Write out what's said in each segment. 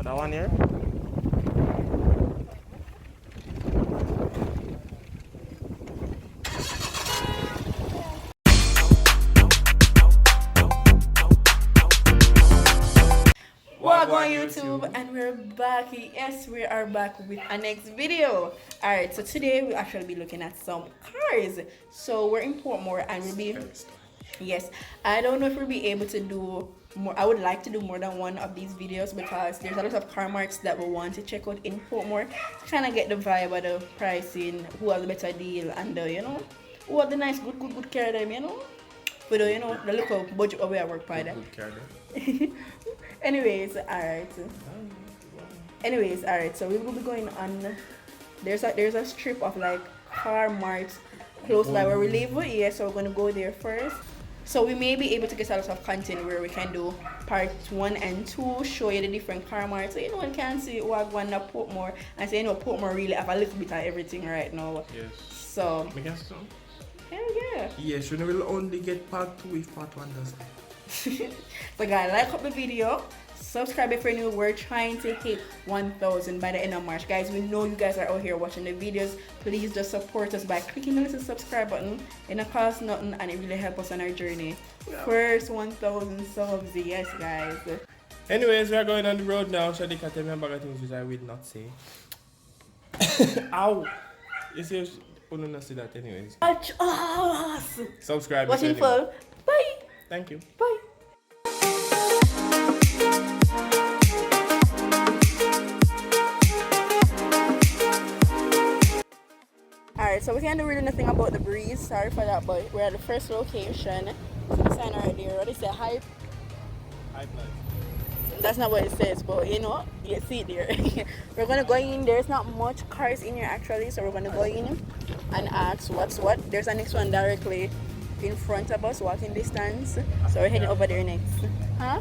That one here? Welcome on YouTube, and we're back. Yes, we are back with our next video. Alright, so today we'll actually be looking at some cars. So we're in Portmore and we'll be, yes, I don't know if we'll be able to do more. I would like to do more than one of these videos because there's a lot of car marks that we want to check out in Portmore to kind of get the vibe of the pricing, who has a better deal, and you know, who have the nice good car them, you know. But you know, the little budget of where I work by that. Anyways, alright. So we will be going on. There's a strip of like car marts close by where we live. Yeah, so we're gonna go there first. So we may be able to get a lot of content where we can do part 1 and 2, show you the different car marts. So you know, you can see what one at Portmore and say, you know, Portmore really have a little bit of everything right now. Yes. So. Hell yeah. Yes, you will only get part 2 if part 1 does. So guys, like up the video, subscribe if you're new. We're trying to hit 1,000 by the end of March. Guys, we know you guys are out here watching the videos. Please just support us by clicking the little subscribe button. It don't cost nothing and it really helps us on our journey. Yeah. First 1,000 subs, yes guys. Anyways, we are going on the road now. So they can tell me about things which I will not say. Ow! You see, you don't see that anyways. Watch us! Subscribe. Watching full. Bye! Thank you. Bye! Alright, so we can't do really nothing about the breeze. Sorry for that, but we're at the first location. Sign right there. What is it? Hype? Hype life. That's not what it says, but you know, you see it there. We're gonna go in. There's not much cars in here actually, so we're gonna go in and ask what's what. There's a next one directly in front of us, walking distance. So we're heading over there next. Huh?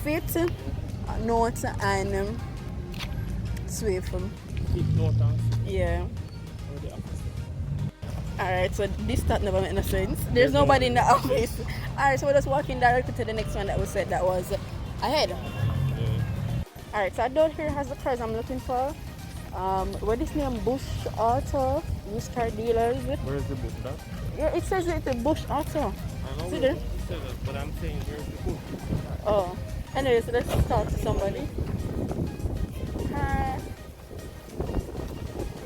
VITZ, Note, and Swift. Yeah. Alright, so this start never made no sense. There's nobody in the office. Alright, so we're just walking directly to the next one that we said that was ahead. Alright, so I don't here has the cars I'm looking for. What is name? Bush Auto, used car dealers. Where is the Bush dog? Yeah, it says it's a Bush Auto. I know. See there? But I'm saying where's the Bush? Oh. Anyways, let's talk to somebody. Hi.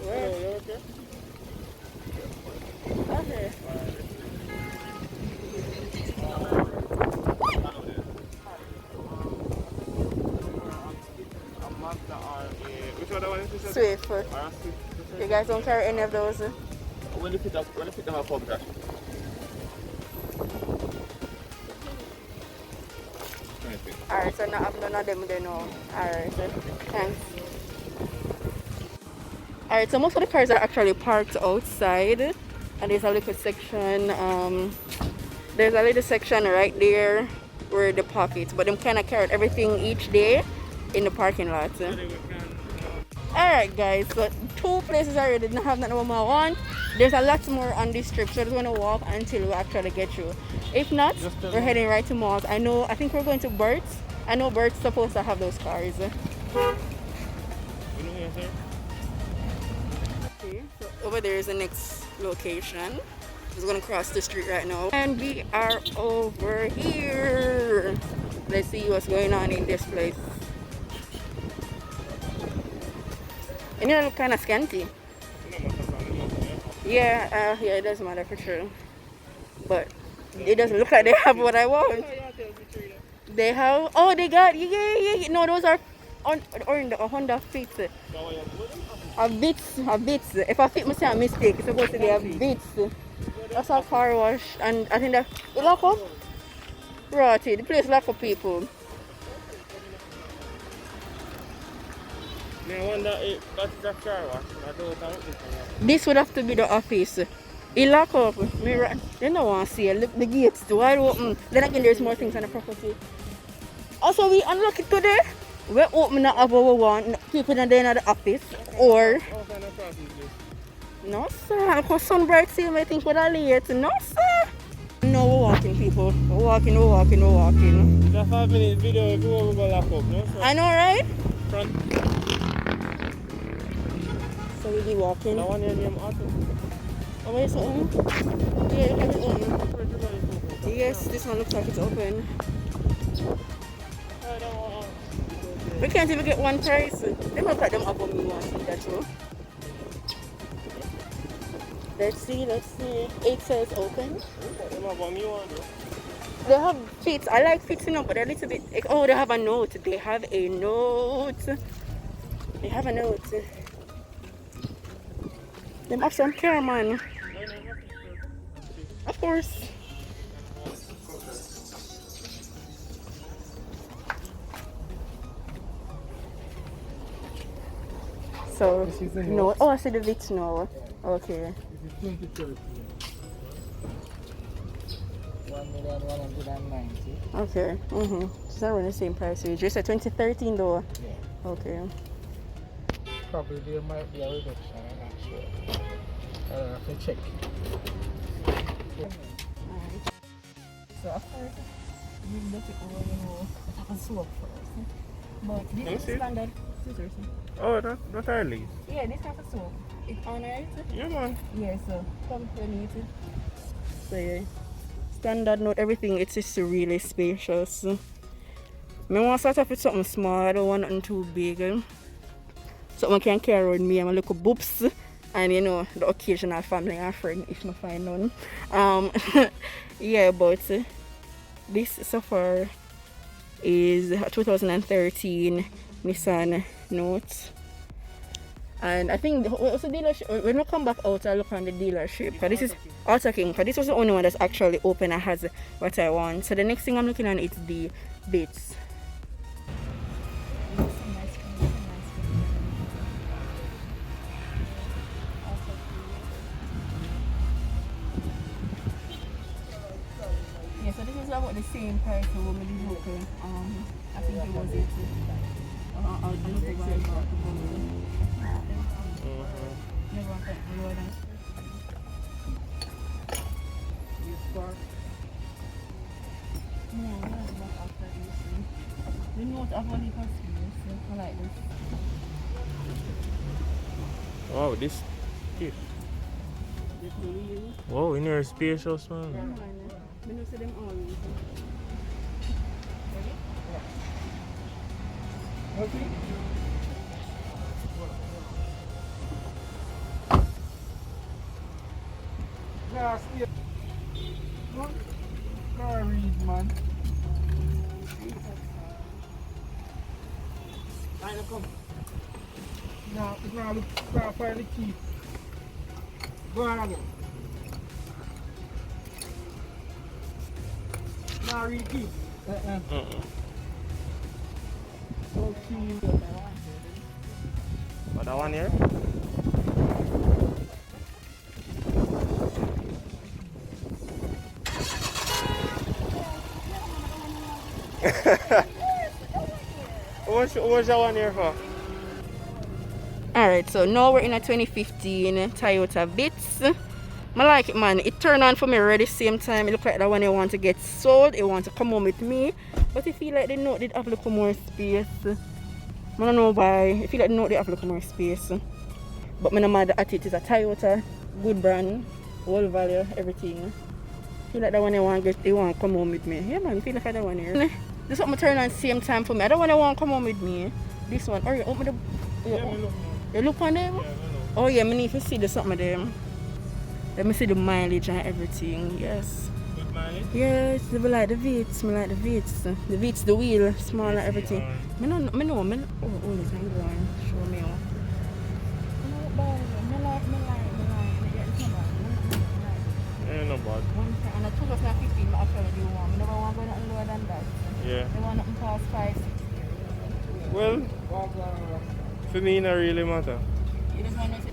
Where? Hello, you okay? Okay. Which other one is this? Swift. You guys don't carry any of those? When you pick them up, cash. Alright, so now none of them they know. Alright, so thanks. Alright, so most of the cars are actually parked outside. And there's a little section, there's a little section right there where the pockets, but them kind of carry everything each day in the parking lot. Alright guys, so 2 places already didn't have nothing more I want. There's a lot more on this trip, so we're just going to walk until we actually get through. If not, we're heading right to malls. I think we're going to Bert's. I know Bert's supposed to have those cars. Okay, so over there is the next location. Just gonna cross the street right now. And we are over here. Let's see what's going on in this place. And you look kind of scanty. Yeah, it doesn't matter for sure. But it doesn't look like they have what I want. They have, oh, they got, yeah. No, those are on the Honda Fit. A VITZ. If I fit myself a mistake, it's supposed to be a VITZ. That's a car wash. And I think that, it lock up? Right, the place lock up people. I wonder if that's a car wash. I don't know. This would have to be the office. It lock up. MIRA. They don't want to see it. The gates too wide open. Then again, there's more things on the property. Also, we unlock it today. We're opening up what we want. People in the office. Or... No, sir. Because Sunbright see me think we're late. No, sir. No, we're walking, people. We're walking, we're walking, we're walking. It's a 5-minute video if you want to go lock up, no? So I know, right? front. So we'll be walking. That one here name Auto. Oh, wait, so yeah, it looks open. Yes, this one looks like it's open. We can't even get one price. They must put them up on me once, that's true. Let's see, let's see. It says open. They have fits. I like fits, you know, but they're a little bit. Oh, they have a note. They have a note. They have a note. They have some care, man. Of course. So, no. Oh, I see the VITZ now. Okay. This is 2030. 1,190,000. Okay. It's not really the same price. So you just said 2013 though. Yeah. Okay. Probably there might be a reduction, I'm not sure. I'll have to check. So of course, you look it over, you know, have a swap first. But this is standard scissors. Oh, that are leaves. Yeah, this have a swap. It's on right? Yeah, man. Yeah, so come to meet it. So yeah, standard note, everything. It's just really spacious. I want to start off with something small. I don't want nothing too big. Something I can carry with me and my little boobs. And you know, the occasional family and friend if I find none. Yeah, but this so far is a 2013 Nissan Note. And I think also dealership, when we come back out, I look on the dealership. Because this is Auto King, because this was the only one that's actually open and has what I want. So the next thing I'm looking at is the VITZ. Yeah, so this is about the same price for women in local. I think it was it. I'll look at why I bought the phone. Never want that lower than no, I don't like after this. You know what I've only got serious. I like this. Wow, this cute. This blue. Wow, in your spacious, man. Yeah, man. We don't see them all. Okay. Last year. Car read, man. I come. Now, it's not look for the key. Go on again. Now read key. But that one here? What's that one here for? Alright, so now we're in a 2015 Toyota VITZ. I like it, man. It turned on for me right at the same time. It looked like that one I want to get sold. It wants to come home with me. But I feel like the Note did have a little more space. I don't know why. I feel like the Note did have a little more space. But I'm not mad at it. It's a Toyota, good brand, whole value, everything. I feel like that one I want to get, they want to come home with me. Yeah, man, I feel like that one here. This one turn on same time for me. I don't want to want to come home with me. This one. Alright, open the. Yeah, look. You look on them? Yeah, oh yeah, I need to see the something of them. Let me see the mileage and everything. Yes. Good mileage? Yes, I like the VITZ. I like the VITZ. The VITZ, the wheel, small and everything. I know. Oh, this one go on. Show me. Yeah, no bad. And a 2015, I actually do one. I never want to go nothing lower than that. Yeah. I want nothing past 5, 6. Well, for me, not really matter. You just want to say,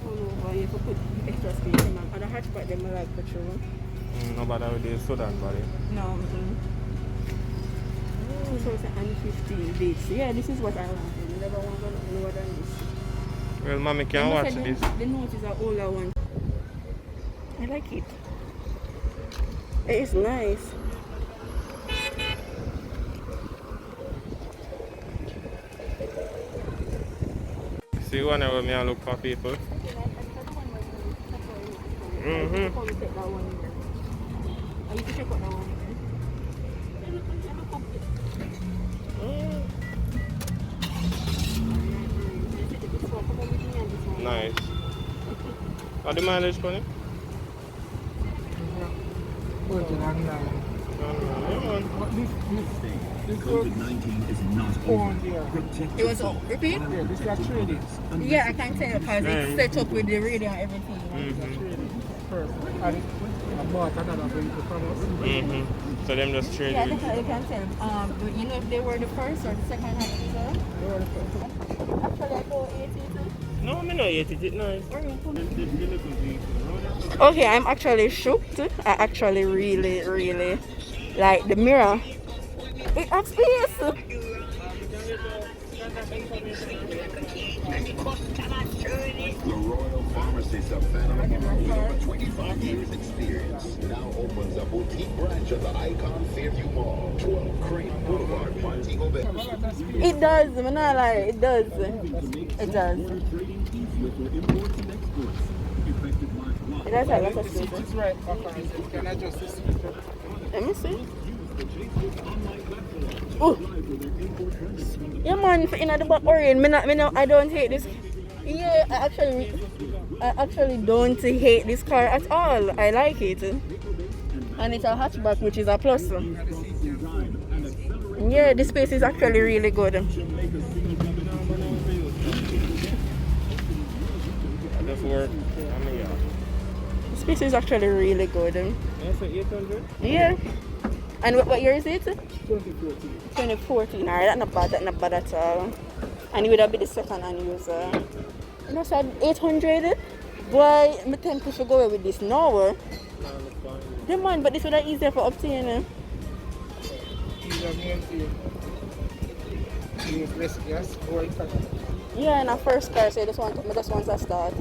oh, you could put extra space in them. And the hatchback, them I like petrol. No bother with the Sudan body. No. Oh, so it's an 15 VITZ. Yeah, this is what I want. I never want to go nothing lower than this. Well, mommy can watch this. The Note is an older one. I like it. It is nice. See, whenever me I look for people. Mm-hmm. Nice. How the mileage for it? 49. But this COVID-19 is not phone there. It was repeat? Yeah, this is a trading. Yeah, I can tell because it's set up with the radio and everything. Trading. Perfect. And I bought another vehicle from us. So them just trade Yeah, it. definitely can tell. Do you know if they were the first or the second hand user? They were the first. Actually, I go 82. No, me not yet. It's nice. Okay, I'm actually shocked. I actually really like the mirror. It has space. The Royal Pharmacy Savannah, with over 25 years experience, now opens a boutique branch of the Icon Fairview Mall, 12 Crane Boulevard, Montego Bay. It does, I'm not lying, it does. It does. It does have lots of space. It's right back on it. You can adjust this speaker. Let me see. Oh, yeah, man. In the back Orion, I don't hate this. Yeah, I actually don't hate this car at all. I like it, and it's a hatchback, which is a plus. Yeah, the space is actually really good. Just work. The space is actually really good. Yeah, for 800? Yeah. And what year is it? 2014. 2014. Alright, that's not bad at all. And it would have been the second hand user. And I said 800. Boy, I think we should go with this now. Yeah, man, but this would have easier for obtaining. Yeah, in our first car, so I just want to start.